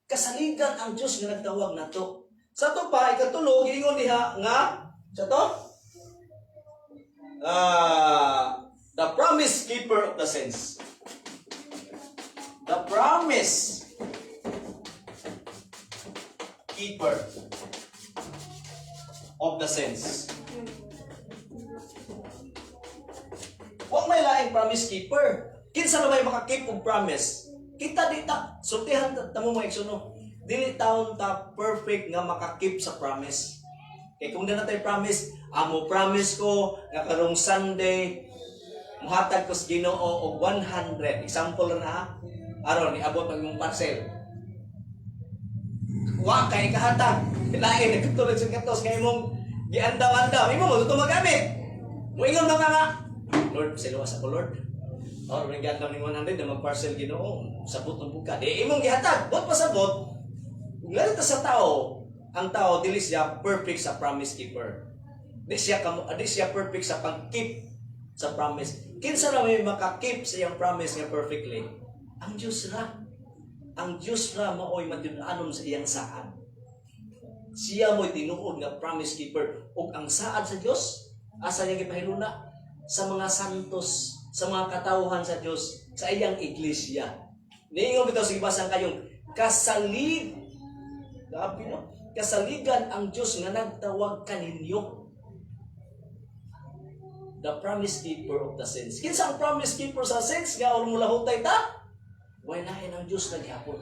kasaligan ang Diyos nga nagtawag na to. Sa to pa, ikatulo, iingon diha nga, sa to? The promise keeper of the saints. The promise keeper of the saints. Huwag may laing promise keeper. Kinsa na may makakip og promise? Kita di ta, sultihan ta mo mga iksuno. Dili taon ta perfect nga makakip sa promise. Kaya kung na tayo promise, amo promise ko nga karong Sunday, muhatag ko sa Ginoo og 100. Example na ha. Aron, iabot ang imong parcel. Wa kay kahatag. Lain nagkatulad sa katos kay imong giandaw-andaw. Imo mo ito magamit. Muingon na nga. Lord, siluwas ako Lord. Or ring giandaw ni 100 na mag-parcel Ginoo. Sabot ng buka. Di imong gihatag. Bot pasabot. Kung lalita sa tao, ang tao dili siya perfect sa promise keeper. Di siya perfect sa pag-keep sa promise. Kinsa na may makakip sa iyang promise nga perfectly? Ang Diyos ra. Ang Diyos ra maoy matinud-anon sa iyang saad. Siya mo'y tinuod nga promise keeper. O ang saad sa Diyos, asa niya gipahiluna? Sa mga santos, sa mga katawhan sa Diyos, sa iyang iglesia. Niingon bitaw sa ibasang kayong kasaligan ang Diyos nga nagtawag kaninyo. The promise keeper of the saints. Kinsa ang promise keeper sa saints nga mula hutay ta? Walahin ang Diyos naghapon.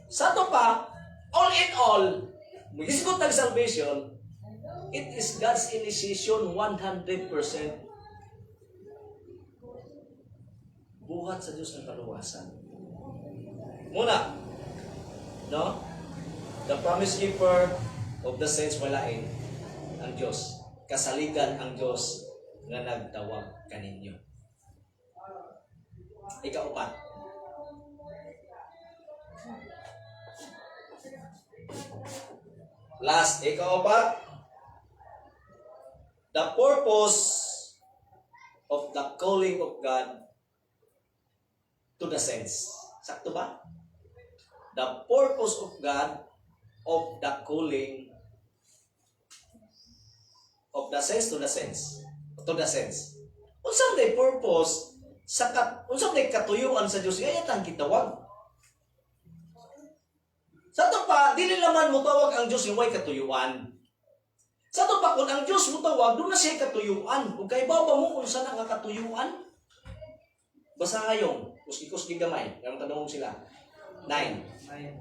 Sa to pa, all in all, magisgot ng salvation, it is God's initiation 100%. Buhat sa Diyos ng kaluwasan. Muna, no? The promise keeper of the saints walain ang Dios. Kasaligan ang Dios nga nagtawag kaninyo. Ikaupat. Last, ikaupat. The purpose of the calling of God to the saints. Sakto ba? The purpose of God of the calling of the saints to the saints. To the saints. Unsang day purpose unsang day katuyuan sa Dios kaya tang gitawag. Sa to pa dili naman mo tawag ang Dios yung way katuyuan. Sa to pa kung ang Dios mo tawag do na siya katuyuan. Ug kay baba mo unsa na nga katuyuan? Basahayong kus-ikos gigamay karong tanong sila. 9. Ay,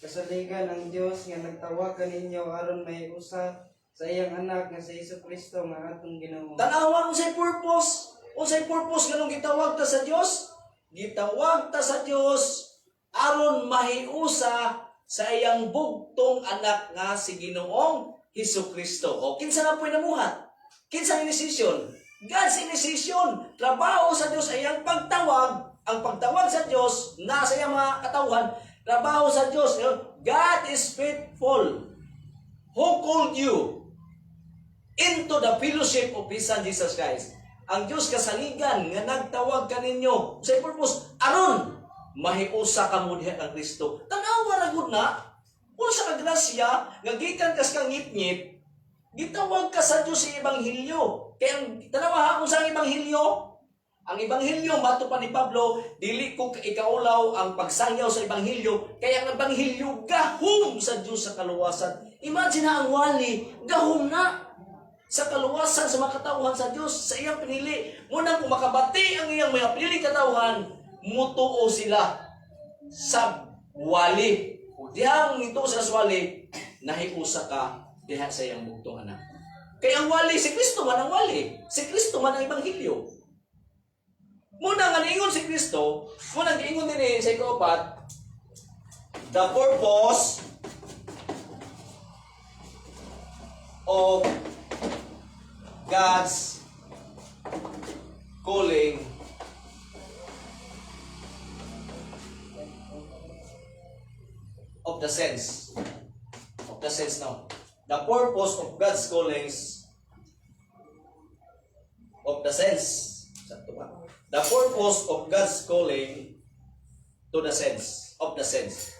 kasaligan ang Dios nga nagtawag kaninyo aron may usa sa iyang anak nga si Jesucristo nga atong Ginoo. Tanawa unsay purpose? Unsay purpose nganong gitawag ta sa Dios? Gitawag ta sa Dios aron mahiusa sa iyang bugtong anak nga si Ginoong Jesucristo. O kinsa na po'y namuhat? Kinsa ang inisisyon? God's initiation. Trabaho sa Dios ay ang pagtawag. Ang pagtawag sa Dios na sa iyang mga katawhan. Trabaho sa Dios. God is faithful. Who called you into the fellowship of His Son Jesus Christ? Ang Dios kasaligan nga nagtawag kaninyo sa purpose aron mahiusa ka mo diha kang Kristo. Tanawa ra gud na unsa ka grasya nga gikan kas kang ngit-ngit gitawag ka sa Dios sa ebanghelyo. Kaya ang tanawa ha unsa ang ebanghelyo? Ang ebanghelyo mato pa ni Pablo dili ko ikaulaw ang pagsangyaw sa ebanghelyo kaya ang ebanghelyo gahom sa Dios sa kaluwasan. Imagine na ang wali gahom na sa kaluwasan sa mga katawhan sa Dios sa iyang pinili. Muna kung makabati ang iyang mga pinili katawhan, mutuo sila sa wali. O dihang ito sa wali, nahiusa ka diha sa iyang bugtong anak. Kaya ang wali, si Kristo man ang wali. Si Kristo man ang ebanghelyo. Muna nga niingon si Kristo, muna niingon din sa ikaapat, the purpose of God's calling of the sense. Of the sense now. The purpose of God's callings of the sense. Sakto ba? The purpose of God's calling to the sense. Of the sense.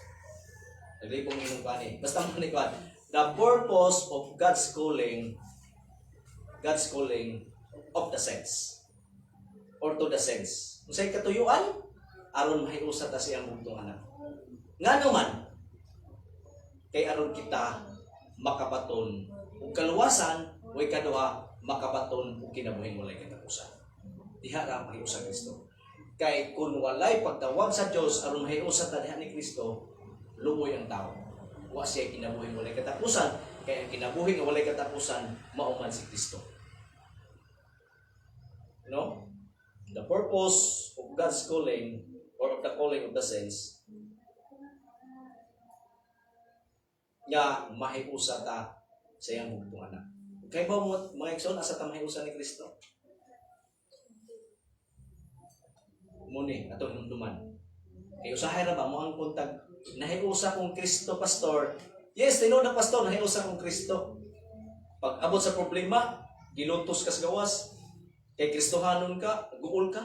Nagli pong inong pani. Basta manikwan. The purpose of God's calling of the sense. Or to the sense. Kung sa'y katuyuan, aron mahiusa ta siyang bugtong anak. Nga naman, kay aron kita makabaton ug kaluwasan, way kaduha makabaton ug kinabuhing walay katapusan. Diha ra mahiusa Kristo. Kay kun walay pagtawag sa Dios aron mahiusa ta diha ni Kristo, lumoy ang tao. Wa siya kinabuhing walay katapusan, kay ang kinabuhi nga walay katapusan mao man si Kristo. No? The purpose of God's calling or of the calling of the saints nga mahiusa ta sa iyang bugtong anak. Kay ba mo mga igsoon asa ta mahiusa ni Kristo? Muni ato hinumduman. Kay usahay ra ba mo ang puntag nahiusa kong Kristo pastor? Yes, tinuod na pastor nahiusa kong Kristo. Pag abot sa problema, gilutos ka sa gawas. Kay Kristohanon ka, guol ka.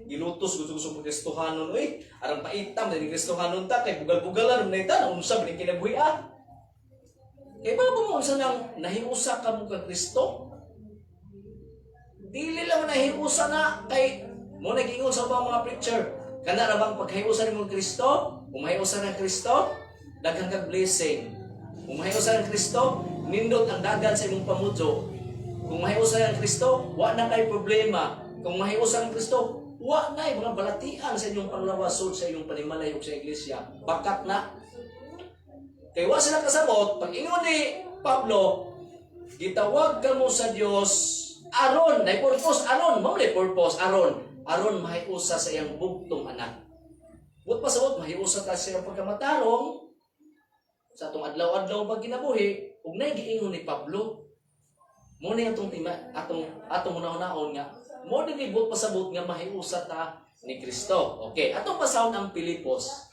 Gilutos gusto mo Kristohanon, oy, arang paitam din Kristohanon ta kay bugal-bugalan na ita, unsa ba kinabuhi ah. Kay ba mo unsa nang nahiusa ka mo kay Kristo? Dili lang nahiusa na kay mo nagingon sa mga preacher. Kana ra bang paghiusa nimo Kristo? Kung mahiusa ng Kristo, daghang kag blessing. Kung mahiusa ng Kristo, nindot ang dagat sa imong pamudyo. Kung mahiusa ng Kristo, wa na kay problema. Kung mahiusa ng Kristo, wa na mga balatian sa inyong panglawasod, sa inyong panimalay o sa iglesia. Bakat na. Kaya wa sila kasabot, pag ingon ni Pablo, gitawag ka mo sa Dios aron, na purpose aron, mao na purpose aron mahiusa sa iyang bugtong anak. But pasabot mahiusa ta sa iyang pagkamatarong, sa atong adlaw-adlaw pag kinabuhi ug nay giingon ni Pablo. Mo ni atong atong una-unaon nga mo din ibot pasabot nga mahiusa ta ni Kristo. Okay, atong basahon ang Pilipos.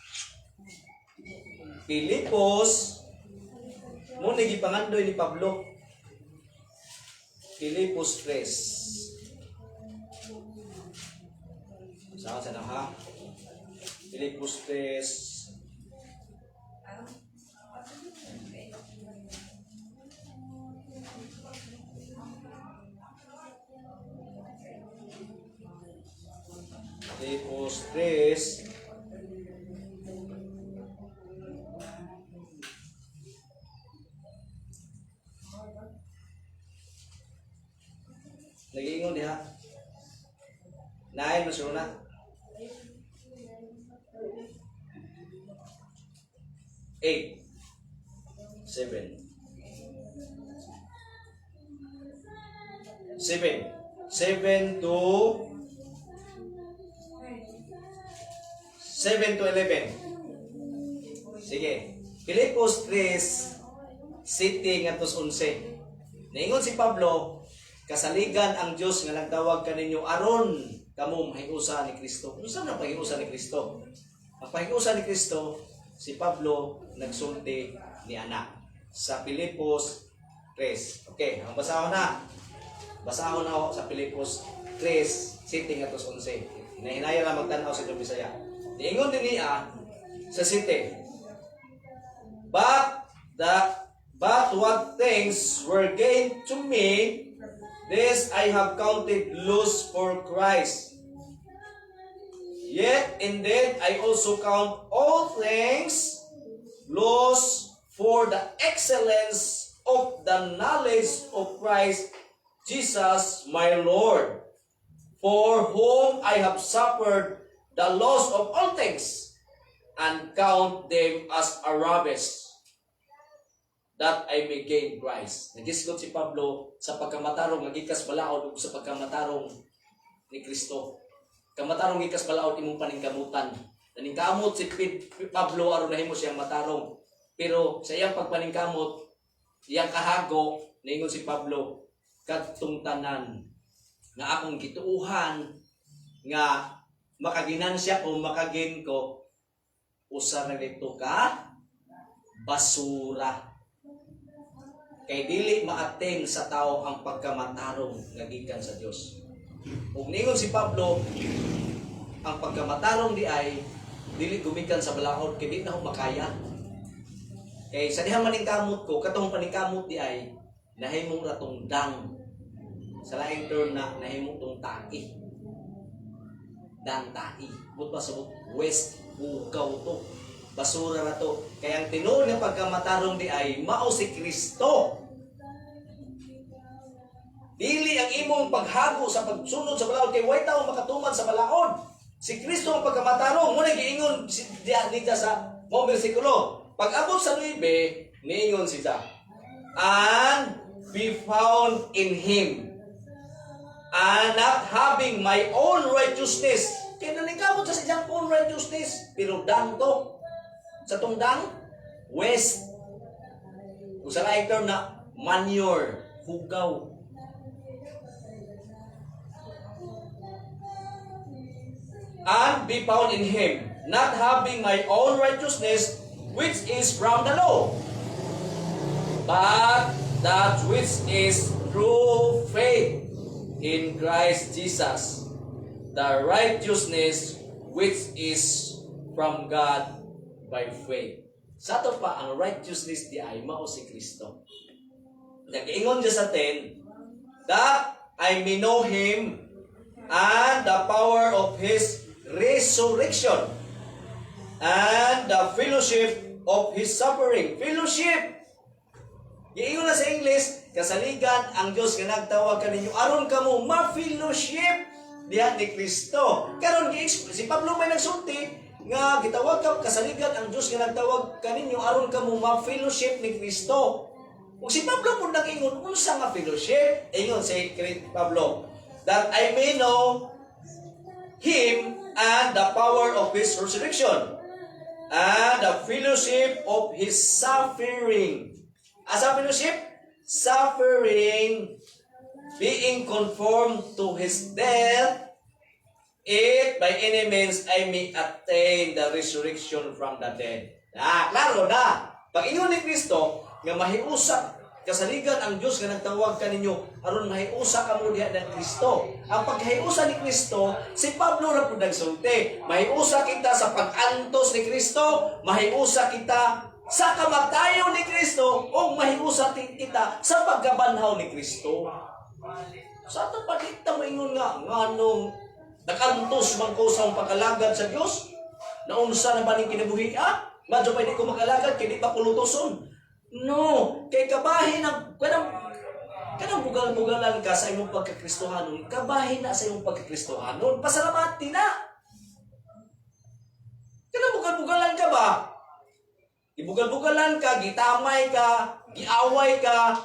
Pilipos, mo ni gipangandoy ni Pablo. Pilipos 3. Saan sa ha? Pilipos 3. Pilipos 3. Nag-iingon diha. 9 masuro na. 8 7 to 11. Sige. Pilipos 3 sitting atos 11. Naingon si Pablo, kasaligan ang Dios nga nagtawag kaninyo aron kamo mahiusa ni Kristo. Unsa na pahiusa ni Kristo? Ang pahiusa ni Kristo, si Pablo nagsulti ni anak sa Pilipos 3. Okay, ang basahon na. Basahon na ako sa Pilipos 3, sitting atos 11. Hinahinaya lang magtanaw sa Bisaya. Diingon din niya sa city. But what things were gained to me, this I have counted loss for Christ. Yet indeed I also count all things loss for the excellence of the knowledge of Christ Jesus my Lord, for whom I have suffered the loss of all things, and count them as a rubbish, that I may gain Christ. Nagisgot si Pablo sa pagkamatarong nagikas balaod ug sa pagkamatarong ni Kristo. Kamatarong gikas balaod imong paningkamutan. Naningkamot si Pablo aron nahimo siyang matarong. Pero sa iyang pagpaningkamot, iyang kahago, naingon si Pablo, kadtong tanan nga akong gituuhan nga makaginansya o makagain ko, usa na dito ka basura. Kay dili maaten sa tao ang pagkamatarong nga gikan sa Dios. Ug ningon si Pablo, ang pagkamatarong di ay dili gumikan sa balaod kay di na ako makaya. Kay sa diha maningkamot ko, katong paningkamot di ay nahimong ratong dang. Sa laing term na nahimong tong tai. Dang tai. But pasabot west bugaw to. Basura na to. Kaya ang tinuod nga pagkamatarong di ay mao si Kristo. Dili ang imong paghago sa pagsunod sa balaod kay way tawo makatuman sa balaod. Si Kristo ang pagkamatarong. Muna giingon dita sa mo bersikulo. Pag-abot sa 9, niingon siya, and be found in Him, and not having my own righteousness. Kaya naningkamot sa siyang own righteousness. Pero dang to. Sa tong dang, west. Kung sa laing term na manure, hugaw. And be found in Him, not having my own righteousness, which is from the law, but that which is through faith in Christ Jesus, the righteousness which is from God by faith. Sa to pa, ang righteousness di ay mao si Kristo. Nag-ingon siya sa 10, that I may know Him and the power of His resurrection and the fellowship of His suffering. Fellowship! Giingon na sa English, kasaligan ang Diyos nga nagtawag kaninyo aron kamo ma-fellowship diha ni Kristo. Karon si Pablo may nagsulti nga gitawag ka kasaligan ang Diyos nga nagtawag kaninyo aron kamo ma-fellowship ni Kristo. Ug si Pablo pud nag-ingon unsa nga fellowship? Ingon si Pablo, that I may know Him and the power of His resurrection and the fellowship of his suffering. Asa fellowship? Suffering, being conformed to his death, if by any means I may attain the resurrection from the dead. Klaro na. Pag ingon ni Kristo, nga mahiusa, kasaligan ang Diyos nga nagtawag kaninyo, aron mahiusa ka mo diha ng Kristo. Ang paghiusa ni Kristo, si Pablo ra pud nagsulti. Mahiusa kita sa pag-antos ni Kristo, mahiusa kita sa kamatayon ni Kristo, o mahiusa kita sa pagkabanhaw ni Kristo. Sa ato pagkita mo ingon nga, nganong nakantos man ko sa pagkalagad sa Diyos, naunsa na ba ning kinabuhi? Madyo pa hindi ko makalagad, kini pa kulutoson. No, kay kabahin ang kanang bugal-bugalan ka sa imong pagkakristohanon, kabahin na sa imong pagkakristohanon, pasalamati na. Kanang bugal-bugalan ka ba? Ibugal-bugalan ka, gitamay ka, giaway ka,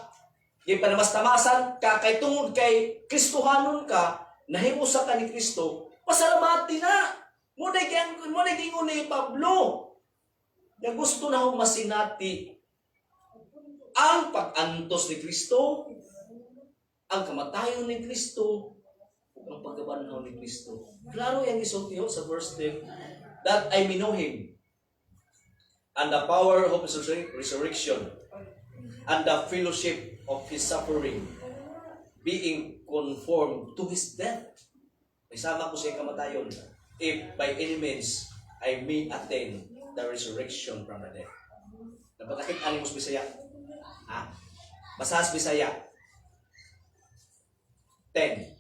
gipanamastamasan ka, kay tungod kay kristohanon ka, nahimusa ka ni Kristo, pasalamati na. Munay gingon ni Pablo, na gusto na akong masinati ang pag-antos ni Kristo, ang kamatayon ni Kristo, ang pagkabanhaw ni Kristo. Klaro yan isultiyo sa verse 10, that I may know Him, and the power of His resurrection, and the fellowship of His suffering, being conformed to His death. May sama ko sa kamatayon, if by any means I may attain the resurrection from the dead. Nabatakit animos Bisaya? Basahas Bisaya. 10.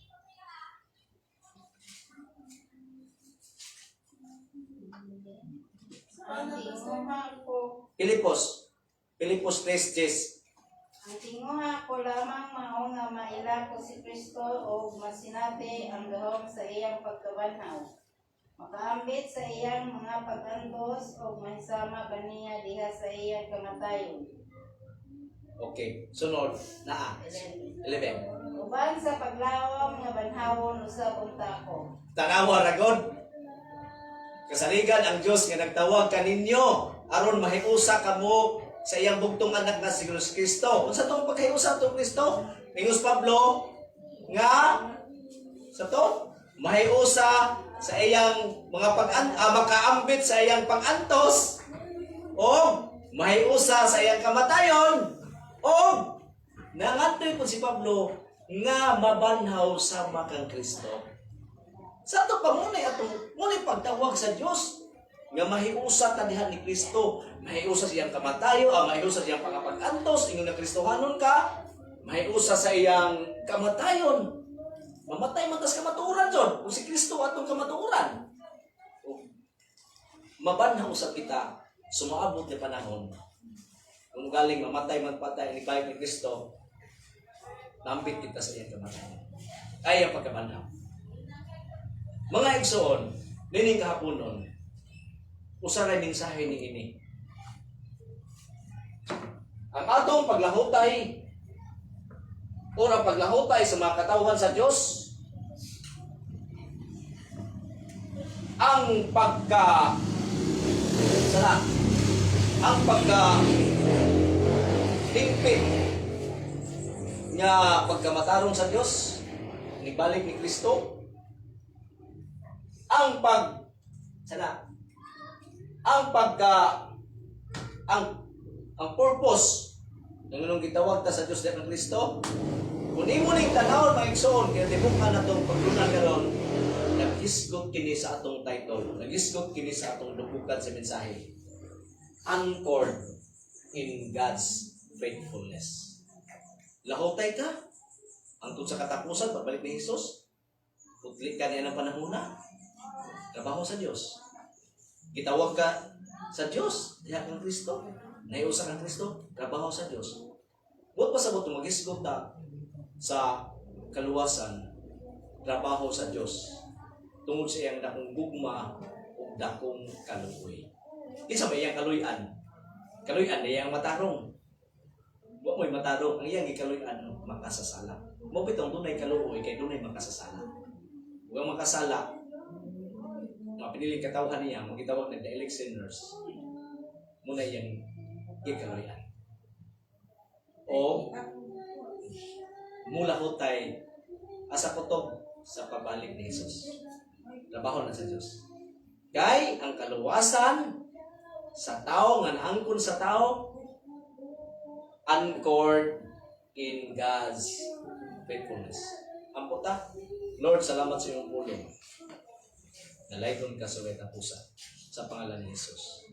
Pilipos 3:10. Ang tinguha ko lamang mao nga maila ko si Kristo o masinabi ang gahom sa iyang pagkabanhaw. Makaambit sa iyang mga pag-antos o mahisama kaniya diha sa iyang kamatayon. Okay, sunod na 11. Uban sa paglawom nga banhawon usab unta ko. Tanawa ragod. Kasaligan ang Diyos nga nagtawag kaninyo aron mahiusa kamo sa iyang bugtong anak na si Kristo. Unsa tong paghiusa to Kristo? Ingos Pablo nga sa to mahiusa sa iyang mga makaambit sa iyang pag-antos o mahiusa sa iyang kamatayon o nangadtoy po si Pablo nga mabanhaw sa makang Kristo. Sa ato pamunay atong pagtawag sa Dios nga mahiusa ta diha ni Kristo, mahiusa sa iyang kamatayo, mahiusa sa iyang pagapag-antos, ingon na Kristohanon ka, mahiusa sa iyang kamatayon. Mamatay man tas kamatuoran jud, kung si Kristo atong kamatuoran. Mabanhaw sa kita, sumaabot ni panahon. Kung galing mamatay man patay ni balik ni Kristo, nambit kita sa iyang kamatayon. Ay ang pagkabanhaw. Mga igsoon, nining kahaponon, usaray mensahe ni ini. Ang atong paglahutay o ang paglahutay sa mga katawhan sa Diyos, ang higpit nga pagkamatarong sa Diyos, nibalik ni Kristo, ang purpose ng nung gitawag ta sa Dios ng Kristo. Kung imo ning tanawon mga igsoon, kaya tibukan na itong paglunan karon, naghisgot kini sa atong title, naghisgot kini sa atong lubukan sa mensahe. Anchored in God's faithfulness. Lahotay ka, hangtod sa katapusan, pagbalik ni Jesus, putlik ka niya ng panahuna, trabaho sa Diyos. Gitawag ka sa Diyos, diha kang Kristo, naiusa kang Kristo, trabaho sa Diyos. Huwag pasabot na mag-isgot ta sa kaluwasan, trabaho sa Diyos, tungod sa iyang dakong gugma o dakong kaluoy. Isa may iyang kaluyan. Kaluyan na iyang matarong. Huwag mo'y matarong. Ang iyang ikaluyan, makasasala. Mabitong tunay kaluoy, kay tunay makasasala. Huwag makasala, mga piniling katawhan niya, magitawag na the elect sinners. muna iyang gikaluyan. O mula hutay asa kutob sa pabalik ni Jesus. Trabaho na sa Diyos. Kay ang kaluwasan sa tao nga naangkon sa tao anchored in God's faithfulness. Ampo ta, Lord, salamat sa iyong pulong. Nalaygon ka sa wetang pusa sa pangalan ni Jesus.